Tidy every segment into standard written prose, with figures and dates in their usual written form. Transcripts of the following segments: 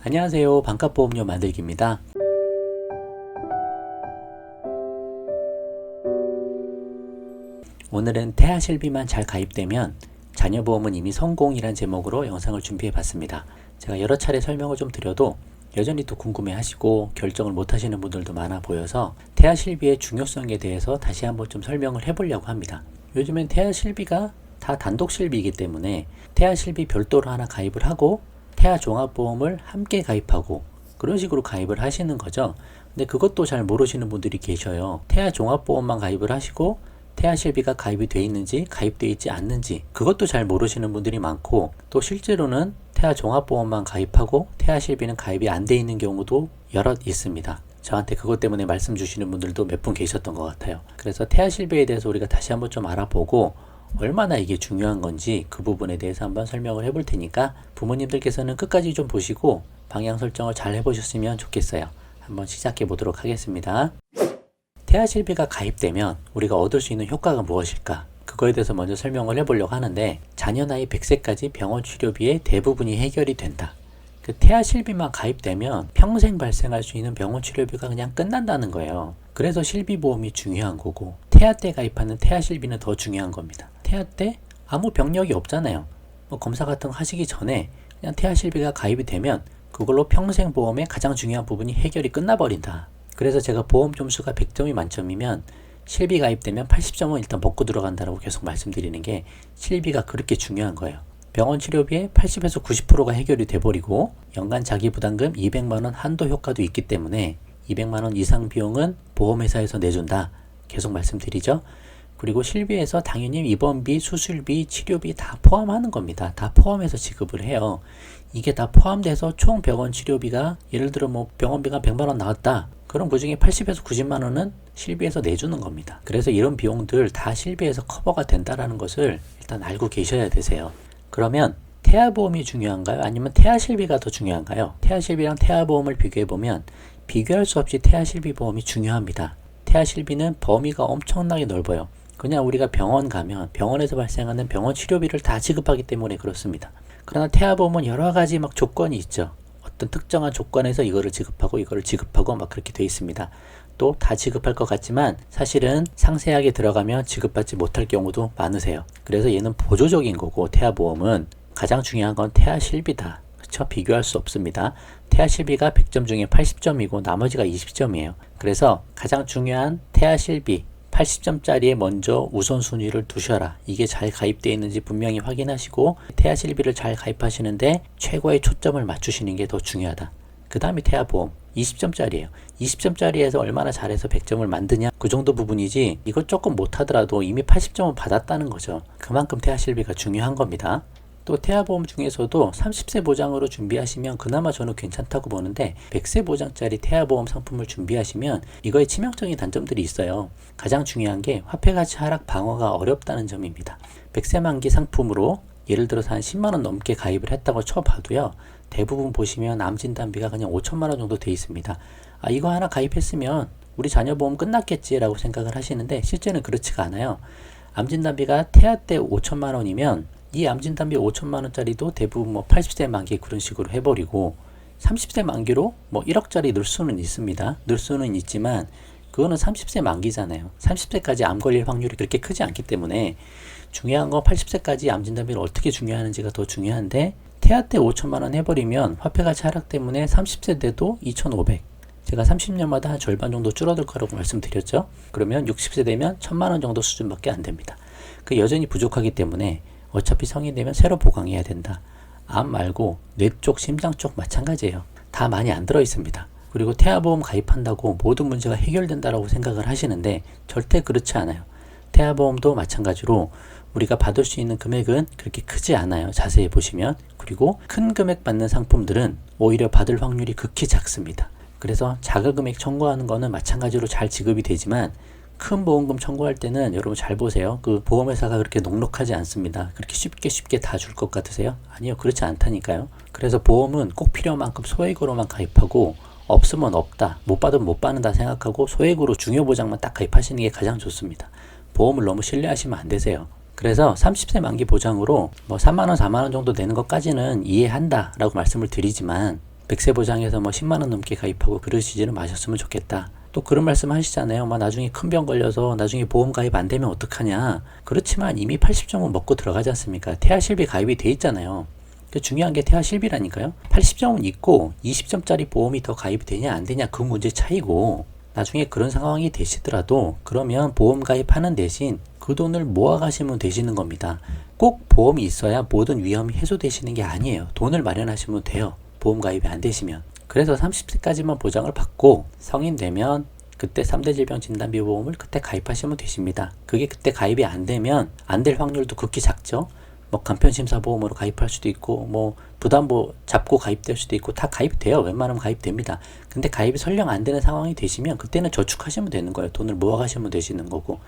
안녕하세요. 반값보험료 만들기입니다. 오늘은 태아실비만 잘 가입되면 자녀보험은 이미 성공이란 제목으로 영상을 준비해 봤습니다. 제가 여러 차례 설명을 좀 드려도 여전히 또 궁금해 하시고 결정을 못 하시는 분들도 많아 보여서 태아실비의 중요성에 대해서 다시 한번 좀 설명을 해보려고 합니다. 요즘엔 태아실비가 다 단독실비이기 때문에 태아실비 별도로 하나 가입을 하고 태아종합보험을 함께 가입하고 그런 식으로 가입을 하시는 거죠. 근데 그것도 잘 모르시는 분들이 계셔요. 태아종합보험만 가입을 하시고 태아실비가 가입이 되어 있는지 가입되어 있지 않는지 그것도 잘 모르시는 분들이 많고, 또 실제로는 태아종합보험만 가입하고 태아실비는 가입이 안 돼 있는 경우도 여럿 있습니다. 저한테 그것 때문에 말씀 주시는 분들도 몇 분 계셨던 것 같아요. 그래서 태아실비에 대해서 우리가 다시 한번 좀 알아보고 얼마나 이게 중요한 건지 그 부분에 대해서 한번 설명을 해볼 테니까 부모님들께서는 끝까지 좀 보시고 방향 설정을 잘 해보셨으면 좋겠어요. 한번 시작해 보도록 하겠습니다. 태아실비가 가입되면 우리가 얻을 수 있는 효과가 무엇일까? 그거에 대해서 먼저 설명을 해보려고 하는데, 자녀 나이 100세까지 병원 치료비의 대부분이 해결이 된다. 그 태아실비만 가입되면 평생 발생할 수 있는 병원 치료비가 그냥 끝난다는 거예요. 그래서 실비보험이 중요한 거고, 태아 때 가입하는 태아실비는 더 중요한 겁니다. 태아 때 아무 병력이 없잖아요. 검사 같은 거 하시기 전에 그냥 태아실비가 가입이 되면 그걸로 평생 보험의 가장 중요한 부분이 해결이 끝나버린다. 그래서 제가 보험 점수가 100점이 만점이면 실비 가입되면 80점은 일단 먹고 들어간다고 계속 말씀드리는 게, 실비가 그렇게 중요한 거예요. 병원 치료비의 80에서 90%가 해결이 돼버리고 연간 자기부담금 200만원 한도 효과도 있기 때문에 200만원 이상 비용은 보험회사에서 내준다. 계속 말씀드리죠. 그리고 실비에서 당연히 입원비, 수술비, 치료비 다 포함하는 겁니다. 다 포함해서 지급을 해요. 이게 다 포함돼서 총 병원 치료비가, 예를 들어 병원비가 100만원 나왔다. 그럼 그 중에 80에서 90만원은 실비에서 내주는 겁니다. 그래서 이런 비용들 다 실비에서 커버가 된다는 것을 일단 알고 계셔야 되세요. 그러면 태아보험이 중요한가요? 아니면 태아실비가 더 중요한가요? 태아실비랑 태아보험을 비교해보면 비교할 수 없이 태아실비 보험이 중요합니다. 태아실비는 범위가 엄청나게 넓어요. 그냥 우리가 병원 가면 병원에서 발생하는 병원 치료비를 다 지급하기 때문에 그렇습니다. 그러나 태아보험은 여러 가지 조건이 있죠. 어떤 특정한 조건에서 이거를 지급하고 막 그렇게 되어 있습니다. 또 다 지급할 것 같지만 사실은 상세하게 들어가면 지급받지 못할 경우도 많으세요. 그래서 얘는 보조적인 거고, 태아보험은 가장 중요한 건 태아실비다. 그쵸? 비교할 수 없습니다. 태아실비가 100점 중에 80점이고 나머지가 20점이에요. 그래서 가장 중요한 태아실비 80점짜리에 먼저 우선순위를 두셔라. 이게 잘 가입되어 있는지 분명히 확인하시고 태아실비를 잘 가입하시는데 최고의 초점을 맞추시는 게 더 중요하다. 그 다음에 태아보험 20점짜리예요. 20점짜리에서 얼마나 잘해서 100점을 만드냐, 그 정도 부분이지 이거 조금 못하더라도 이미 80점은 받았다는 거죠. 그만큼 태아실비가 중요한 겁니다. 또 태아보험 중에서도 30세 보장으로 준비하시면 그나마 저는 괜찮다고 보는데, 100세 보장짜리 태아보험 상품을 준비하시면 이거에 치명적인 단점들이 있어요. 가장 중요한 게 화폐가치 하락 방어가 어렵다는 점입니다. 100세 만기 상품으로 예를 들어서 한 10만원 넘게 가입을 했다고 쳐봐도요, 대부분 보시면 암진단비가 그냥 5천만원 정도 돼 있습니다. 이거 하나 가입했으면 우리 자녀보험 끝났겠지 라고 생각을 하시는데 실제는 그렇지가 않아요. 암진단비가 태아 때 5천만원이면 이 암진단비 5천만원짜리도 대부분 80세 만기 그런 식으로 해버리고, 30세 만기로 1억짜리 넣을 수는 있습니다. 넣을 수는 있지만 그거는 30세 만기잖아요. 30세까지 암 걸릴 확률이 그렇게 크지 않기 때문에 중요한 건 80세까지 암진단비를 어떻게 중요하는지가 더 중요한데, 태아 때 5천만원 해버리면 화폐가치 하락 때문에 30세 돼도 2,500. 제가 30년마다 한 절반 정도 줄어들 거라고 말씀드렸죠. 그러면 60세 되면 1,000만원 정도 수준밖에 안 됩니다. 그 여전히 부족하기 때문에 어차피 성인 되면 새로 보강해야 된다. 암 말고 뇌 쪽, 심장 쪽 마찬가지예요. 다 많이 안 들어 있습니다. 그리고 태아보험 가입한다고 모든 문제가 해결된다라고 생각을 하시는데 절대 그렇지 않아요. 태아보험도 마찬가지로 우리가 받을 수 있는 금액은 그렇게 크지 않아요. 자세히 보시면. 그리고 큰 금액 받는 상품들은 오히려 받을 확률이 극히 작습니다. 그래서 작은 금액 청구하는 거는 마찬가지로 잘 지급이 되지만 큰 보험금 청구할 때는 여러분 잘 보세요. 그 보험회사가 그렇게 녹록하지 않습니다. 그렇게 쉽게 다 줄 것 같으세요? 아니요, 그렇지 않다니까요. 그래서 보험은 꼭 필요한 만큼 소액으로만 가입하고 없으면 없다, 못 받으면 못 받는다 생각하고 소액으로 중요보장만 딱 가입하시는 게 가장 좋습니다. 보험을 너무 신뢰하시면 안 되세요. 그래서 30세 만기 보장으로 3만원, 4만원 정도 내는 것까지는 이해한다 라고 말씀을 드리지만 백세 보장해서 뭐 10만원 넘게 가입하고 그러시지는 마셨으면 좋겠다. 또 그런 말씀 하시잖아요. 나중에 큰 병 걸려서 나중에 보험 가입 안 되면 어떡하냐. 그렇지만 이미 80점은 먹고 들어가지 않습니까? 태아실비 가입이 돼 있잖아요. 중요한 게 태아실비라니까요. 80점은 있고 20점짜리 보험이 더 가입이 되냐 안 되냐 그 문제 차이고, 나중에 그런 상황이 되시더라도 그러면 보험 가입하는 대신 그 돈을 모아 가시면 되시는 겁니다. 꼭 보험이 있어야 모든 위험이 해소되시는 게 아니에요. 돈을 마련하시면 돼요. 보험 가입이 안 되시면. 그래서 30세까지만 보장을 받고 성인 되면 그때 3대 질병 진단비 보험을 그때 가입하시면 되십니다. 그게 그때 가입이 안 되면 안 될 확률도 극히 작죠. 간편심사보험으로 가입할 수도 있고 부담보 잡고 가입될 수도 있고 다 가입돼요. 웬만하면 가입됩니다. 근데 가입이 설령 안 되는 상황이 되시면 그때는 저축하시면 되는 거예요. 돈을 모아 가시면 되시는 거고,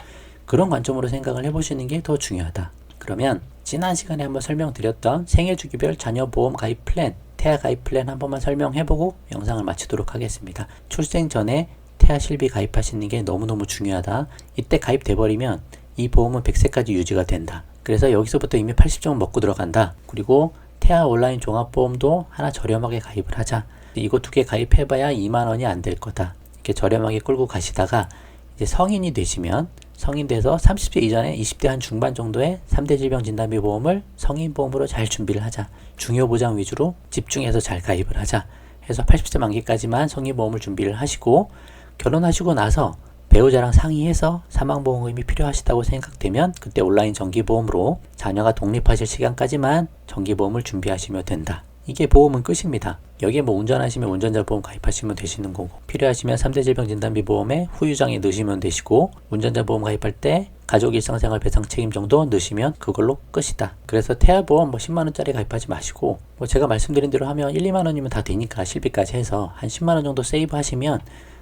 그런 관점으로 생각을 해보시는 게 더 중요하다. 그러면 지난 시간에 한번 설명드렸던 생애주기별 자녀보험 가입 플랜, 태아 가입 플랜 한 번만 설명해보고 영상을 마치도록 하겠습니다. 출생 전에 태아 실비 가입하시는 게 너무너무 중요하다. 이때 가입돼버리면 이 보험은 100세까지 유지가 된다. 그래서 여기서부터 이미 80점은 먹고 들어간다. 그리고 태아 온라인 종합보험도 하나 저렴하게 가입을 하자. 이거 2개 가입해봐야 2만원이 안 될 거다. 이렇게 저렴하게 끌고 가시다가 이제 성인이 되시면, 성인 돼서 30세 이전에 20대 한 중반 정도에 3대 질병 진단비 보험을 성인보험으로 잘 준비를 하자. 중요보장 위주로 집중해서 잘 가입을 하자. 해서 80세 만기까지만 성인보험을 준비를 하시고, 결혼하시고 나서 배우자랑 상의해서 사망보험금이 필요하시다고 생각되면 그때 온라인 정기보험으로 자녀가 독립하실 시간까지만 정기보험을 준비하시면 된다. 이게 보험은 끝입니다. 여기에 운전하시면 운전자 보험 가입하시면 되시는 거고, 필요하시면 3대 질병 진단비 보험에 후유장에 넣으시면 되시고, 운전자 보험 가입할 때 가족 일상생활 배상 책임 정도 넣으시면 그걸로 끝이다. 그래서 태아보험 10만원짜리 가입하지 마시고, 제가 말씀드린 대로 하면 1, 2만원이면 다 되니까 실비까지 해서 한 10만원 정도 세이브 하시면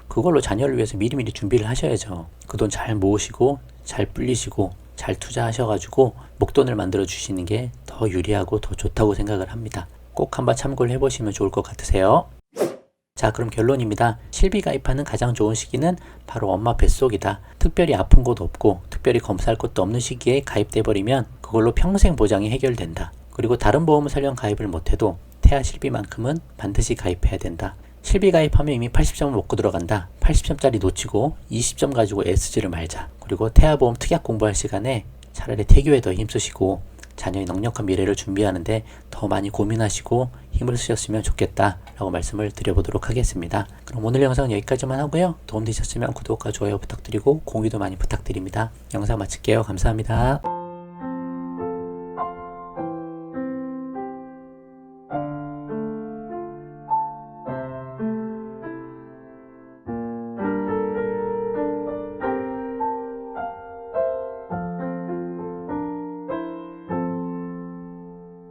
그걸로 자녀를 위해서 미리미리 준비를 하셔야죠. 그 돈 잘 모으시고 잘 불리시고 잘 투자하셔가지고 목돈을 만들어 주시는 게 더 유리하고 더 좋다고 생각을 합니다. 꼭 한번 참고를 해보시면 좋을 것 같으세요. 자, 그럼 결론입니다. 실비 가입하는 가장 좋은 시기는 바로 엄마 뱃속이다. 특별히 아픈 곳 없고 특별히 검사할 것도 없는 시기에 가입돼 버리면 그걸로 평생 보장이 해결된다. 그리고 다른 보험을 설령 가입을 못해도 태아 실비만큼은 반드시 가입해야 된다. 실비 가입하면 이미 80점을 먹고 들어간다. 80점짜리 놓치고 20점 가지고 애쓰지를 말자. 그리고 태아보험 특약 공부할 시간에 차라리 태교에 더 힘쓰시고 자녀의 넉넉한 미래를 준비하는데 더 많이 고민하시고 힘을 쓰셨으면 좋겠다 라고 말씀을 드려보도록 하겠습니다. 그럼 오늘 영상은 여기까지만 하고요. 도움되셨으면 구독과 좋아요 부탁드리고 공유도 많이 부탁드립니다. 영상 마칠게요. 감사합니다.